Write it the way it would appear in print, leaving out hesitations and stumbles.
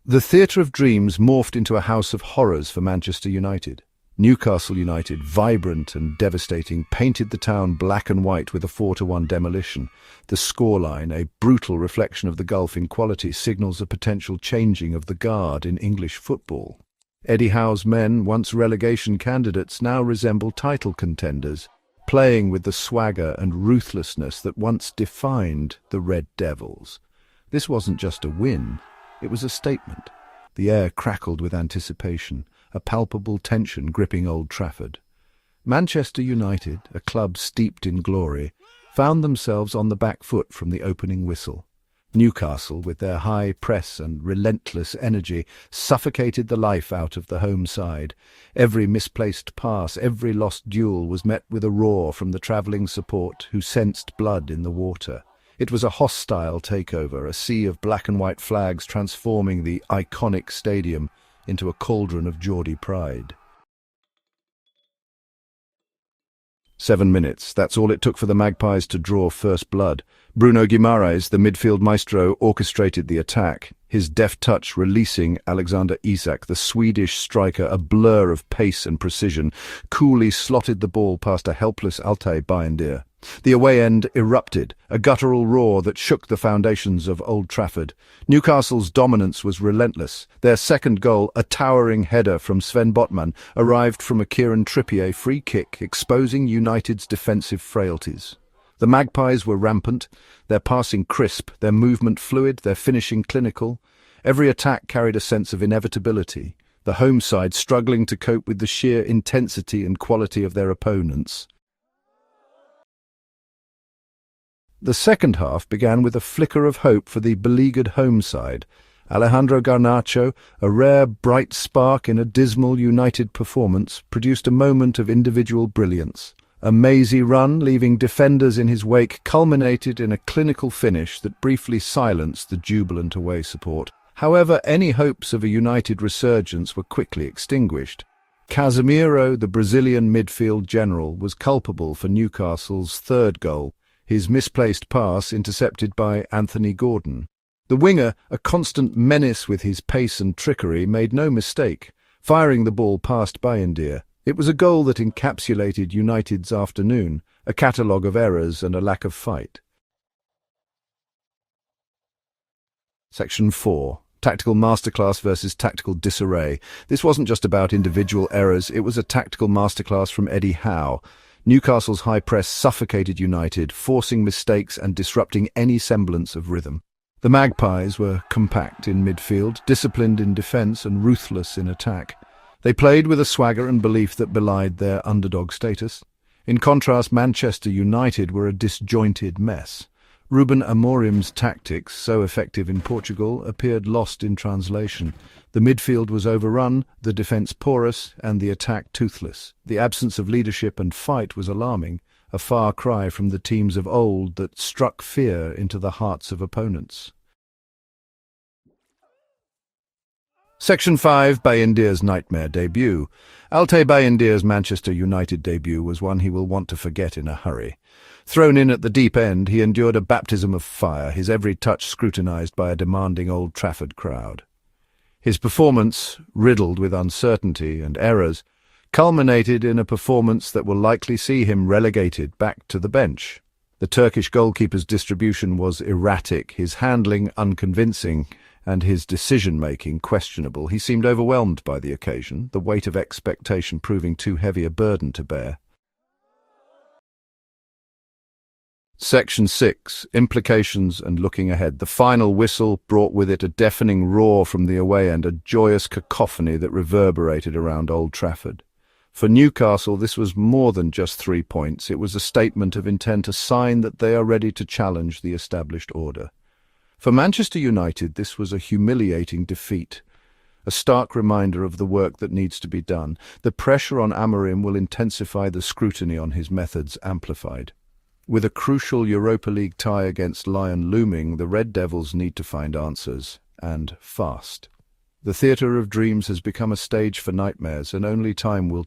The Theatre of Dreams morphed into a house of horrors for Manchester United. Newcastle United, vibrant and devastating, painted the town black and white with a 4-1 demolition. The scoreline, a brutal reflection of the gulf in quality, signals a potential changing of the guard in English football. Eddie Howe's men, once relegation candidates, now resemble title contenders, playing with the swagger and ruthlessness that once defined the Red Devils. This wasn't just a win, it was a statement. The air crackled with anticipation, a palpable tension gripping Old Trafford. Manchester United, a club steeped in glory, found themselves on the back foot from the opening whistle. Newcastle, with their high press and relentless energy, suffocated the life out of the home side. Every misplaced pass, every lost duel was met with a roar from the travelling support who sensed blood in the water. It was a hostile takeover, a sea of black and white flags transforming the iconic stadium into a cauldron of Geordie pride. 7 minutes, that's all it took for the Magpies to draw first blood. Bruno Guimaraes, the midfield maestro, orchestrated the attack, his deft touch releasing Alexander Isak, the Swedish striker, a blur of pace and precision, coolly slotted the ball past a helpless Altay Bayindir. The away end erupted, a guttural roar that shook the foundations of Old Trafford. Newcastle's dominance was relentless. Their second goal, a towering header from Sven Botman, arrived from a Kieran Trippier free kick, exposing United's defensive frailties. The Magpies were rampant, their passing crisp, their movement fluid, their finishing clinical. Every attack carried a sense of inevitability, the home side struggling to cope with the sheer intensity and quality of their opponents. The second half began with a flicker of hope for the beleaguered home side. Alejandro Garnacho, a rare bright spark in a dismal United performance, produced a moment of individual brilliance. A mazy run, leaving defenders in his wake, culminated in a clinical finish that briefly silenced the jubilant away support. However, any hopes of a United resurgence were quickly extinguished. Casemiro, the Brazilian midfield general, was culpable for Newcastle's third goal, his misplaced pass intercepted by Anthony Gordon. The winger, a constant menace with his pace and trickery, made no mistake, firing the ball past Bayindir. It was a goal that encapsulated United's afternoon, a catalogue of errors and a lack of fight. Section 4. Tactical masterclass versus tactical disarray. This wasn't just about individual errors, it was a tactical masterclass from Eddie Howe. Newcastle's high press suffocated United, forcing mistakes and disrupting any semblance of rhythm. The Magpies were compact in midfield, disciplined in defence and ruthless in attack. They played with a swagger and belief that belied their underdog status. In contrast, Manchester United were a disjointed mess. Ruben Amorim's tactics, so effective in Portugal, appeared lost in translation. The midfield was overrun, the defence porous, and the attack toothless. The absence of leadership and fight was alarming, a far cry from the teams of old that struck fear into the hearts of opponents. Section 5, Bayindir's nightmare debut. Altay Bayindir's Manchester United debut was one he will want to forget in a hurry. Thrown in at the deep end, he endured a baptism of fire, his every touch scrutinised by a demanding Old Trafford crowd. His performance, riddled with uncertainty and errors, culminated in a performance that will likely see him relegated back to the bench. The Turkish goalkeeper's distribution was erratic, his handling unconvincing, and his decision-making questionable. He seemed overwhelmed by the occasion, the weight of expectation proving too heavy a burden to bear. Section 6. Implications and looking ahead. The final whistle brought with it a deafening roar from the away end, a joyous cacophony that reverberated around Old Trafford. For Newcastle, this was more than just 3 points. It was a statement of intent, a sign that they are ready to challenge the established order. For Manchester United, this was a humiliating defeat, a stark reminder of the work that needs to be done. The pressure on Amorim will intensify, the scrutiny on his methods amplified. With a crucial Europa League tie against Lyon looming, the Red Devils need to find answers, and fast. The Theatre of Dreams has become a stage for nightmares, and only time will tell.